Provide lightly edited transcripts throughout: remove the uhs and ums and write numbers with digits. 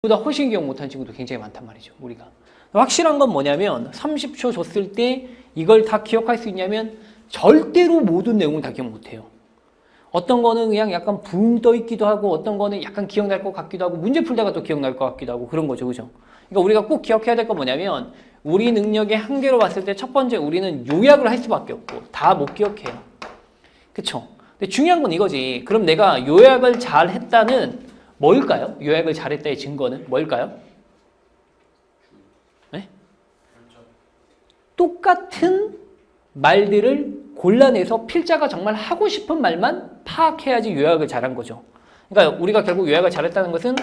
보다 훨씬 기억 못하는 친구도 굉장히 많단 말이죠, 우리가. 확실한 건 뭐냐면 30초 줬을 때 이걸 다 기억할 수 있냐면 절대로 모든 내용을 다 기억 못해요. 어떤 거는 그냥 약간 붕 떠 있기도 하고 어떤 거는 약간 기억날 것 같기도 하고 문제 풀다가 또 기억날 것 같기도 하고 그런 거죠, 그죠? 그러니까 우리가 꼭 기억해야 될 건 뭐냐면 우리 능력의 한계로 봤을 때 첫 번째 우리는 요약을 할 수밖에 없고 다 못 기억해요. 그쵸? 근데 중요한 건 이거지. 그럼 내가 요약을 잘 했다는 뭘까요? 요약을 잘했다의 증거는 뭘까요? 네? 똑같은 말들을 골라내서 필자가 정말 하고 싶은 말만 파악해야지 요약을 잘한 거죠. 그러니까 우리가 결국 요약을 잘했다는 것은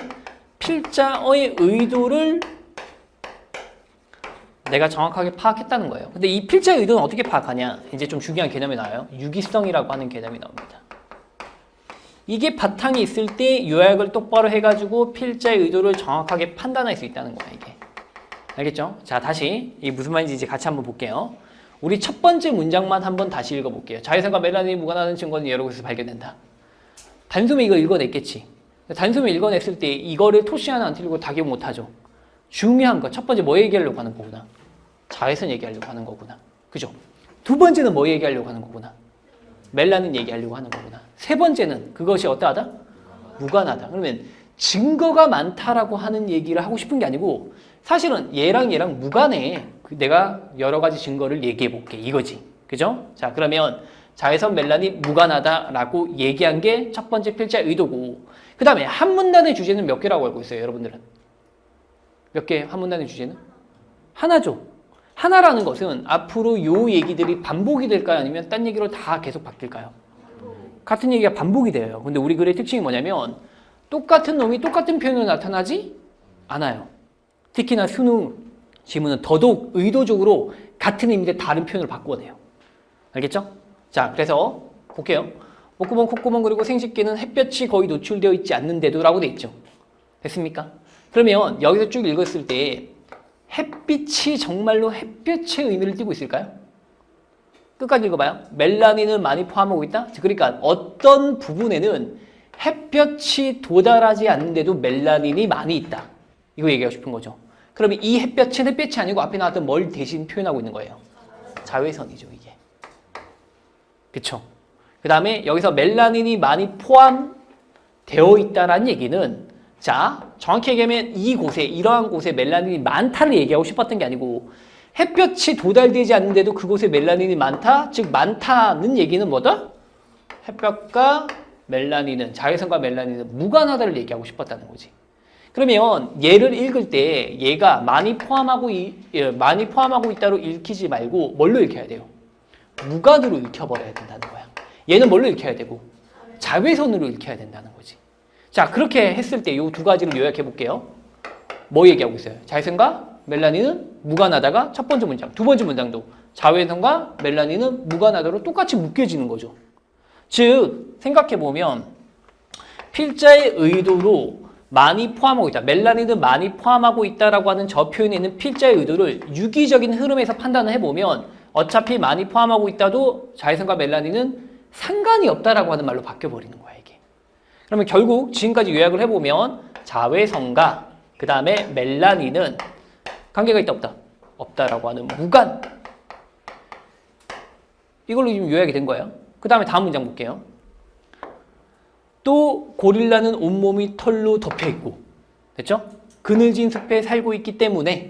필자의 의도를 내가 정확하게 파악했다는 거예요. 근데 이 필자의 의도는 어떻게 파악하냐? 이제 좀 중요한 개념이 나와요. 유기성이라고 하는 개념이 나옵니다. 이게 바탕이 있을 때 요약을 똑바로 해가지고 필자의 의도를 정확하게 판단할 수 있다는 거야, 이게. 알겠죠? 자, 다시 이게 무슨 말인지 이제 같이 한번 볼게요. 우리 첫 번째 문장만 한번 다시 읽어볼게요. 자외선과 멜라닌이 무관하다는 증거는 여러 곳에서 발견된다. 단숨에 이거 읽어냈겠지. 단숨에 읽어냈을 때 이거를 토시 하나 안 틀리고 다 기억 못하죠. 중요한 거, 첫 번째 뭐 얘기하려고 하는 거구나. 자외선 얘기하려고 하는 거구나. 그죠? 두 번째는 뭐 얘기하려고 하는 거구나. 멜라닌 얘기하려고 하는 거구나. 세 번째는 그것이 어떠하다? 무관하다. 그러면 증거가 많다라고 하는 얘기를 하고 싶은 게 아니고 사실은 얘랑 무관해. 내가 여러 가지 증거를 얘기해 볼게. 이거지. 그죠? 자, 그러면 자외선 멜라닌 무관하다라고 얘기한 게 첫 번째 필자의 의도고 그 다음에 한 문단의 주제는 몇 개라고 알고 있어요, 여러분들은? 몇 개? 한 문단의 주제는? 하나죠. 하나라는 것은 앞으로 요 얘기들이 반복이 될까요? 아니면 딴 얘기로 다 계속 바뀔까요? 같은 얘기가 반복이 돼요. 근데 우리 글의 특징이 뭐냐면 똑같은 놈이 똑같은 표현으로 나타나지 않아요. 특히나 수능 지문은 더더욱 의도적으로 같은 의미인데 다른 표현을 바꿔내요. 알겠죠? 자, 그래서 볼게요. 목구멍, 콧구멍 그리고 생식기는 햇볕이 거의 노출되어 있지 않는데도 라고 돼 있죠. 됐습니까? 그러면 여기서 쭉 읽었을 때 햇빛이 정말로 햇볕의 의미를 띠고 있을까요? 끝까지 읽어봐요. 멜라닌을 많이 포함하고 있다? 그러니까 어떤 부분에는 햇볕이 도달하지 않는데도 멜라닌이 많이 있다. 이거 얘기하고 싶은 거죠. 그러면 이 햇볕은 햇볕이 아니고 앞에 나왔던 뭘 대신 표현하고 있는 거예요? 자외선이죠, 이게. 그쵸? 그 다음에 여기서 멜라닌이 많이 포함되어 있다는 얘기는 자, 정확히 얘기하면 이곳에, 이러한 곳에 멜라닌이 많다를 얘기하고 싶었던 게 아니고 햇볕이 도달되지 않는데도 그곳에 멜라닌이 많다? 즉 많다는 얘기는 뭐다? 햇볕과 멜라닌은, 자외선과 멜라닌은 무관하다를 얘기하고 싶었다는 거지. 그러면 얘를 읽을 때 얘가 많이 포함하고 있다로 읽히지 말고 뭘로 읽혀야 돼요? 무관으로 읽혀버려야 된다는 거야. 얘는 뭘로 읽혀야 되고? 자외선으로 읽혀야 된다는 거지. 자, 그렇게 했을 때 이 두 가지를 요약해 볼게요. 뭐 얘기하고 있어요? 자외선과 멜라닌은 무관하다가 첫 번째 문장, 두 번째 문장도 자외선과 멜라닌은 무관하다로 똑같이 묶여지는 거죠. 즉, 생각해 보면 필자의 의도로 많이 포함하고 있다. 멜라닌은 많이 포함하고 있다라고 하는 저 표현에 있는 필자의 의도를 유기적인 흐름에서 판단을 해보면 어차피 많이 포함하고 있다도 자외선과 멜라닌은 상관이 없다라고 하는 말로 바뀌어버리는 거야, 이게. 그러면 결국 지금까지 요약을 해보면 자외선과 그 다음에 멜라닌은 관계가 있다 없다? 없다라고 하는 무관. 이걸로 지금 요약이 된 거예요. 그 다음에 다음 문장 볼게요. 또 고릴라는 온몸이 털로 덮여있고 됐죠? 그늘진 숲에 살고 있기 때문에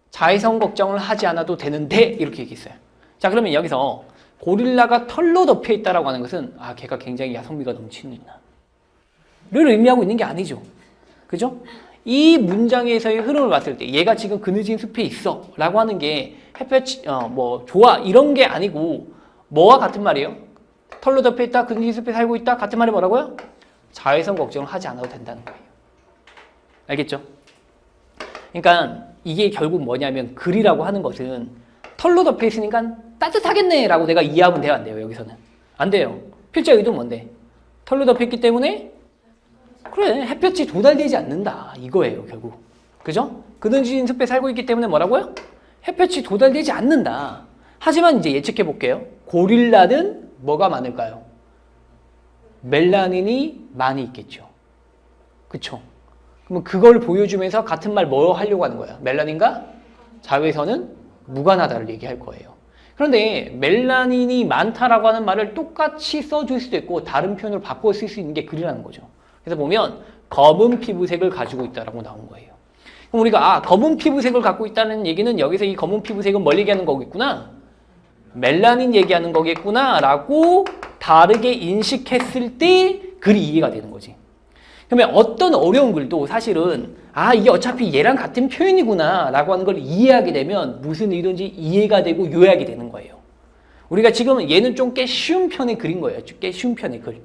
자외선 걱정을 하지 않아도 되는데 이렇게 얘기했어요. 자, 그러면 여기서 고릴라가 털로 덮여있다라고 하는 것은 걔가 굉장히 야성미가 넘치는 를 의미하고 있는 게 아니죠. 그죠? 이 문장에서의 흐름을 봤을 때 얘가 지금 그늘진 숲에 있어 라고 하는 게 햇볕이 좋아 이런 게 아니고 뭐와 같은 말이에요? 털로 덮여있다, 그늘진 숲에 살고 있다 같은 말이 뭐라고요? 자외선 걱정을 하지 않아도 된다는 거예요. 알겠죠? 그러니까 이게 결국 뭐냐면 글이라고 하는 것은 털로 덮여있으니까 따뜻하겠네 라고 내가 이해하면 돼요, 안 돼요? 여기서는 안 돼요. 필자 의도는 뭔데? 털로 덮여있기 때문에 그래, 햇볕이 도달되지 않는다 이거예요, 결국. 그죠? 그늘진 숲에 살고 있기 때문에 뭐라고요? 햇볕이 도달되지 않는다. 하지만 이제 예측해 볼게요. 고릴라는 뭐가 많을까요? 멜라닌이 많이 있겠죠. 그쵸? 그러면 그걸 보여주면서 같은 말 뭐 하려고 하는 거야? 멜라닌과 자외선은 무관하다를 얘기할 거예요. 그런데 멜라닌이 많다라고 하는 말을 똑같이 써줄 수도 있고 다른 표현으로 바꿔 쓸 수 있는 게 글이라는 거죠. 그래서 보면 검은 피부색을 가지고 있다라고 나온 거예요. 그럼 우리가 검은 피부색을 갖고 있다는 얘기는 여기서 이 검은 피부색은 뭘 얘기하는 거겠구나? 멜라닌 얘기하는 거겠구나 라고 다르게 인식했을 때 글이 이해가 되는 거지. 그러면 어떤 어려운 글도 사실은 이게 어차피 얘랑 같은 표현이구나 라고 하는 걸 이해하게 되면 무슨 의도인지 이해가 되고 요약이 되는 거예요. 우리가 지금 얘는 좀 꽤 쉬운 편의 글인 거예요. 꽤 쉬운 편의 글.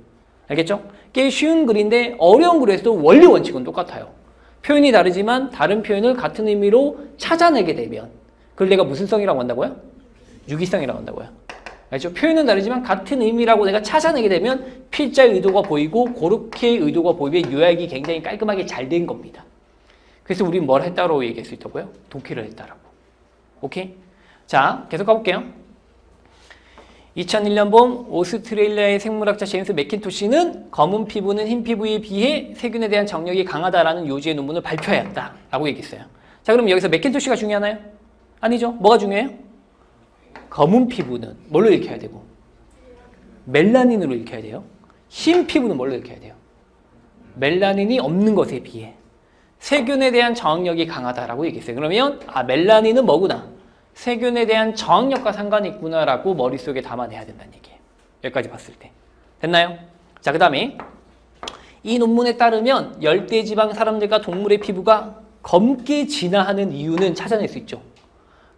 알겠죠? 꽤 쉬운 글인데 어려운 글에서도 원리 원칙은 똑같아요. 표현이 다르지만 다른 표현을 같은 의미로 찾아내게 되면 그걸 내가 무슨 성이라고 한다고요? 유기성이라고 한다고요. 알죠? 표현은 다르지만 같은 의미라고 내가 찾아내게 되면 필자의 의도가 보이고 그렇게 의도가 보이면 요약이 굉장히 깔끔하게 잘 된 겁니다. 그래서 우리는 뭘 했다고 얘기할 수 있다고요? 독해를 했다라고. 오케이? 자, 계속 가볼게요. 2001년 봄 오스트레일리아의 생물학자 제임스 맥킨토시는 검은 피부는 흰 피부에 비해 세균에 대한 정력이 강하다라는 요지의 논문을 발표하였다 라고 얘기했어요. 자, 그럼 여기서 맥킨토시가 중요하나요? 아니죠. 뭐가 중요해요? 검은 피부는 뭘로 읽혀야 되고 멜라닌으로 읽혀야 돼요. 흰 피부는 뭘로 읽혀야 돼요? 멜라닌이 없는 것에 비해 세균에 대한 저항력이 강하다라고 얘기했어요. 그러면 멜라닌은 뭐구나? 세균에 대한 저항력과 상관이 있구나라고 머릿속에 담아내야 된다는 얘기예요. 여기까지 봤을 때. 됐나요? 자, 그 다음에 이 논문에 따르면 열대지방 사람들과 동물의 피부가 검게 진화하는 이유는 찾아낼 수 있죠.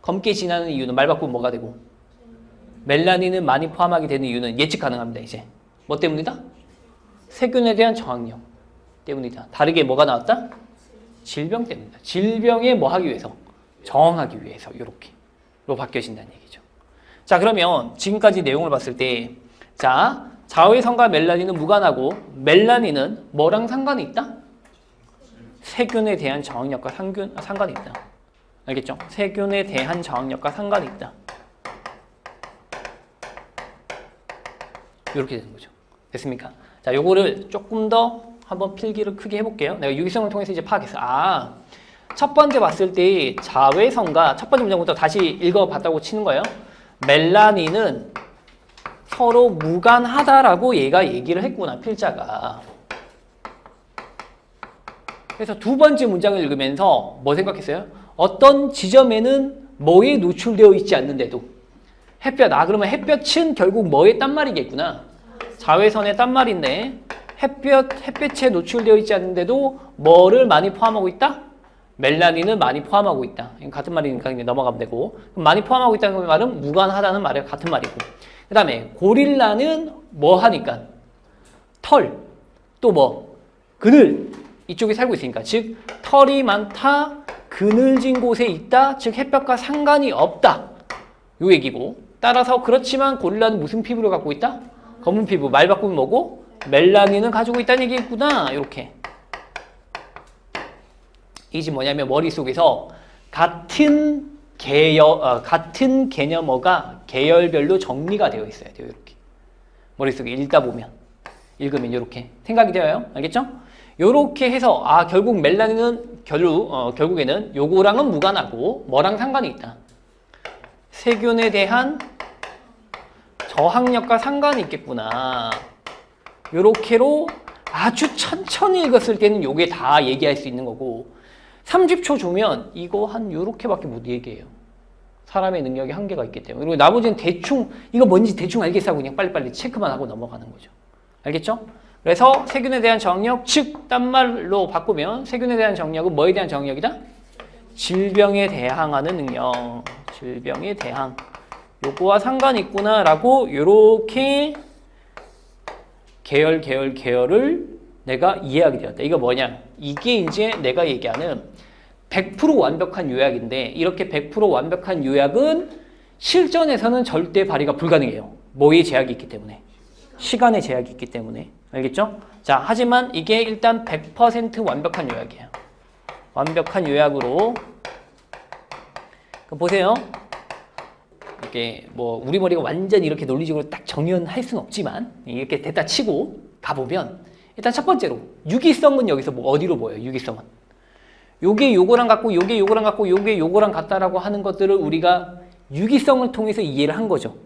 검게 진화하는 이유는 말 바꾸면 뭐가 되고 멜라닌을 많이 포함하게 되는 이유는 예측 가능합니다. 이제 뭐 때문이다? 세균에 대한 저항력 때문이다. 다르게 뭐가 나왔다? 질병 때문이다. 질병에 뭐 하기 위해서? 저항하기 위해서 이렇게로 바뀌어진다는 얘기죠. 자, 그러면 지금까지 내용을 봤을 때 자, 자외선과 멜라닌은 무관하고 멜라닌은 뭐랑 상관이 있다? 세균에 대한 저항력과 상관이 있다. 알겠죠? 세균에 대한 저항력과 상관이 있다. 이렇게 되는 거죠. 됐습니까? 자, 요거를 조금 더 한번 필기를 크게 해볼게요. 내가 유기성을 통해서 이제 파악했어. 첫 번째 봤을 때 자외선과 첫 번째 문장부터 다시 읽어봤다고 치는 거예요. 멜라닌은 서로 무관하다라고 얘가 얘기를 했구나, 필자가. 그래서 두 번째 문장을 읽으면서 뭐 생각했어요? 어떤 지점에는 뭐에 노출되어 있지 않는데도 햇볕, 그러면 햇볕은 결국 뭐에 딴 말이겠구나. 자외선의 딴 말인데 햇볕에 노출되어 있지 않는데도 뭐를 많이 포함하고 있다? 멜라닌은 많이 포함하고 있다. 같은 말이니까 넘어가면 되고. 많이 포함하고 있다는 말은 무관하다는 말이 같은 말이고. 그 다음에 고릴라는 뭐 하니까? 털, 또 뭐? 그늘. 이쪽에 살고 있으니까. 즉 털이 많다, 그늘진 곳에 있다, 즉 햇볕과 상관이 없다. 요 얘기고. 따라서 그렇지만 고릴라는 무슨 피부를 갖고 있다? 검은 피부. 말 바꾸면 뭐고? 멜라닌은 가지고 있다는 얘기겠구나. 이렇게. 이게 뭐냐면 머릿속에서 같은 개념어가 계열별로 정리가 되어 있어야 돼요. 이렇게. 머릿속에 읽으면 이렇게 생각이 되어요. 알겠죠? 요렇게 해서 결국 멜라닌은 결국에는 요거랑은 무관하고 뭐랑 상관이 있다. 세균에 대한 저항력과 상관이 있겠구나. 요렇게로 아주 천천히 읽었을 때는 요게 다 얘기할 수 있는 거고 30초 주면 이거 한 요렇게밖에 못 얘기해요. 사람의 능력이 한계가 있기 때문에. 그리고 나머지는 대충 이거 뭔지 대충 알겠다고 그냥 빨리빨리 체크만 하고 넘어가는 거죠. 알겠죠? 그래서 세균에 대한 저항력, 즉 딴 말로 바꾸면 세균에 대한 저항력은 뭐에 대한 저항력이다? 질병에 대항하는 능력. 질병에 대항. 요거와 상관이 있구나라고 요렇게 계열을 내가 이해하게 되었다. 이거 뭐냐? 이게 이제 내가 얘기하는 100% 완벽한 요약인데 이렇게 100% 완벽한 요약은 실전에서는 절대 발휘가 불가능해요. 뭐에 제약이 있기 때문에. 시간의 제약이 있기 때문에. 알겠죠? 자, 하지만 이게 일단 100% 완벽한 요약이에요. 완벽한 요약으로. 그럼 보세요. 이게 뭐 우리 머리가 완전히 이렇게 논리적으로 딱 정연할 수는 없지만 이렇게 됐다 치고 가보면 일단 첫 번째로 유기성은 여기서 뭐 어디로 보여요? 유기성은 요게 요거랑 같고 요게 요거랑 같고 요게 요거랑 같다라고 하는 것들을 우리가 유기성을 통해서 이해를 한 거죠.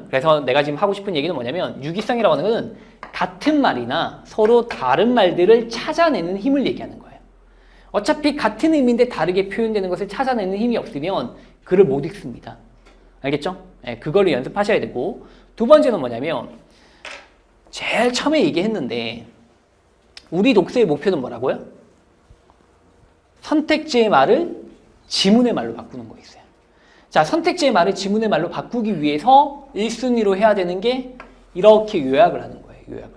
그래서 내가 지금 하고 싶은 얘기는 뭐냐면 유기성이라고 하는 것은 같은 말이나 서로 다른 말들을 찾아내는 힘을 얘기하는 거예요. 어차피 같은 의미인데 다르게 표현되는 것을 찾아내는 힘이 없으면 글을 못 읽습니다. 알겠죠? 네, 그거를 연습하셔야 되고, 두 번째는 뭐냐면 제일 처음에 얘기했는데 우리 독서의 목표는 뭐라고요? 선택지의 말을 지문의 말로 바꾸는 거 있어요. 자, 선택지의 말을 지문의 말로 바꾸기 위해서 1순위로 해야 되는 게 이렇게 요약을 하는 거예요.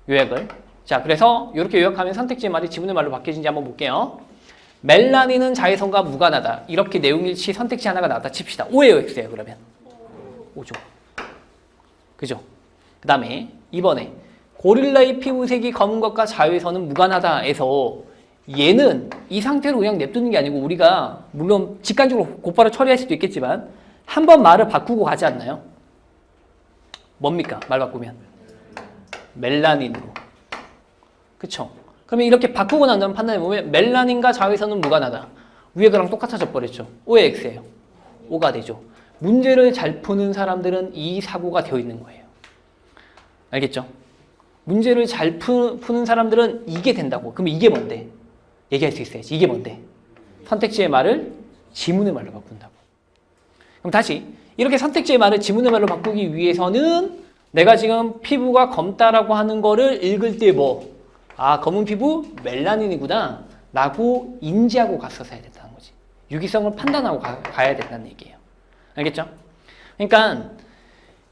요약을. 자, 그래서 이렇게 요약하면 선택지의 말이 지문의 말로 바뀌어진지 한번 볼게요. 멜라닌은 자외선과 무관하다. 이렇게 내용일치 선택지 하나가 나왔다 칩시다. O예요, X예요, 그러면? O죠. 그죠? 그 다음에 2번에 고릴라의 피부색이 검은 것과 자외선은 무관하다 해서 얘는 이 상태로 그냥 냅두는 게 아니고 우리가 물론 직관적으로 곧바로 처리할 수도 있겠지만 한번 말을 바꾸고 가지 않나요? 뭡니까? 말 바꾸면 멜라닌으로. 그쵸? 그러면 이렇게 바꾸고 난 다음 판단해보면 멜라닌과 자외선은 무관하다. 위에 거랑 똑같아져 버렸죠. O의 X예요. O가 되죠. 문제를 잘 푸는 사람들은 이 사고가 되어 있는 거예요. 알겠죠? 문제를 잘 푸는 사람들은 이게 된다고. 그럼 이게 뭔데? 얘기할 수 있어야지. 이게 뭔데? 선택지의 말을 지문의 말로 바꾼다고. 그럼 다시 이렇게 선택지의 말을 지문의 말로 바꾸기 위해서는 내가 지금 피부가 검다라고 하는 거를 읽을 때 뭐? 아, 검은 피부 멜라닌이구나 라고 인지하고 갔어서 해야 된다는 거지. 유기성을 판단하고 가야 된다는 얘기예요. 알겠죠? 그러니까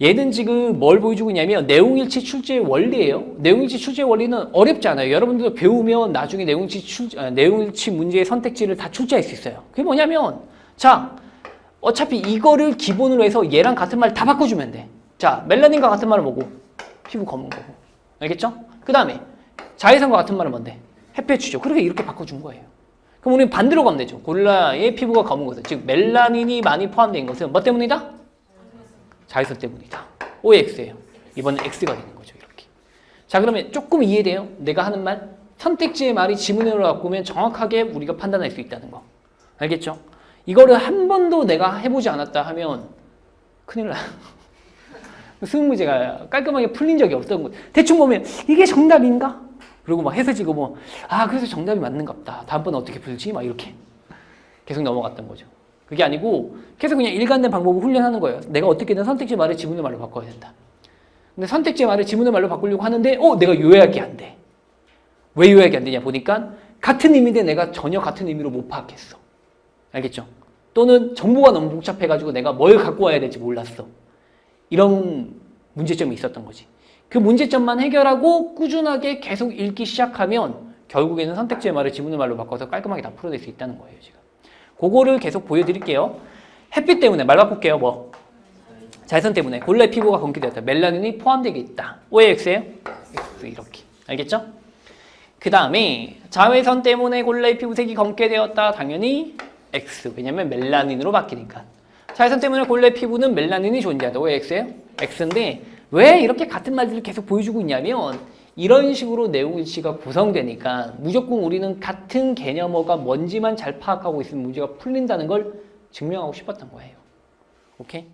얘는 지금 뭘 보여주고 있냐면 내용일치 출제의 원리예요. 내용일치 출제의 원리는 어렵지 않아요. 여러분들도 배우면 나중에 내용일치 문제의 선택지를 다 출제할 수 있어요. 그게 뭐냐면 자, 어차피 이거를 기본으로 해서 얘랑 같은 말 다 바꿔주면 돼. 자, 멜라닌과 같은 말은 뭐고? 피부 검은 거고. 알겠죠? 그 다음에 자외선과 같은 말은 뭔데? 햇볕이죠. 그렇게 이렇게 바꿔준 거예요. 그럼 우리는 반대로 가면 되죠. 고릴라의 피부가 검은 것은, 즉 멜라닌이 많이 포함된 것은 뭐 때문이다? 자외선 때문이다. OX예요. 이번엔 X가 되는 거죠. 이렇게. 자, 그러면 조금 이해돼요? 내가 하는 말? 선택지의 말이 지문으로 바꾸면 정확하게 우리가 판단할 수 있다는 거. 알겠죠? 이거를 한 번도 내가 해보지 않았다 하면 큰일 나요. 수능 문제가 깔끔하게 풀린 적이 없었던 거예요. 대충 보면 이게 정답인가? 그리고 막 해서 지금 뭐, 아, 그래서 정답이 맞는가 보다. 다음번에 어떻게 풀지? 막 이렇게 계속 넘어갔던 거죠. 그게 아니고 계속 그냥 일관된 방법을 훈련하는 거예요. 내가 어떻게든 선택지 말을 지문의 말로 바꿔야 된다. 근데 선택지 말을 지문의 말로 바꾸려고 하는데 내가 요약이 안 돼. 왜 요약이 안 되냐 보니까 같은 의미인데 내가 전혀 같은 의미로 못 파악했어. 알겠죠? 또는 정보가 너무 복잡해가지고 내가 뭘 갖고 와야 될지 몰랐어. 이런 문제점이 있었던 거지. 그 문제점만 해결하고 꾸준하게 계속 읽기 시작하면 결국에는 선택지의 말을 지문의 말로 바꿔서 깔끔하게 다 풀어낼 수 있다는 거예요, 지금. 그거를 계속 보여드릴게요. 햇빛 때문에 말 바꿀게요. 뭐? 자외선 때문에 고릴라의 피부가 검게 되었다. 멜라닌이 포함되어 있다. O의 X예요? X 이렇게. 알겠죠? 그 다음에 자외선 때문에 고릴라의 피부색이 검게 되었다. 당연히 X. 왜냐면 멜라닌으로 바뀌니까. 자외선 때문에 고릴라의 피부는 멜라닌이 존재한다. O의 X예요? X인데 왜 이렇게 같은 말들을 계속 보여주고 있냐면 이런 식으로 내용일치가 구성되니까 무조건 우리는 같은 개념어가 뭔지만 잘 파악하고 있으면 문제가 풀린다는 걸 증명하고 싶었던 거예요. 오케이?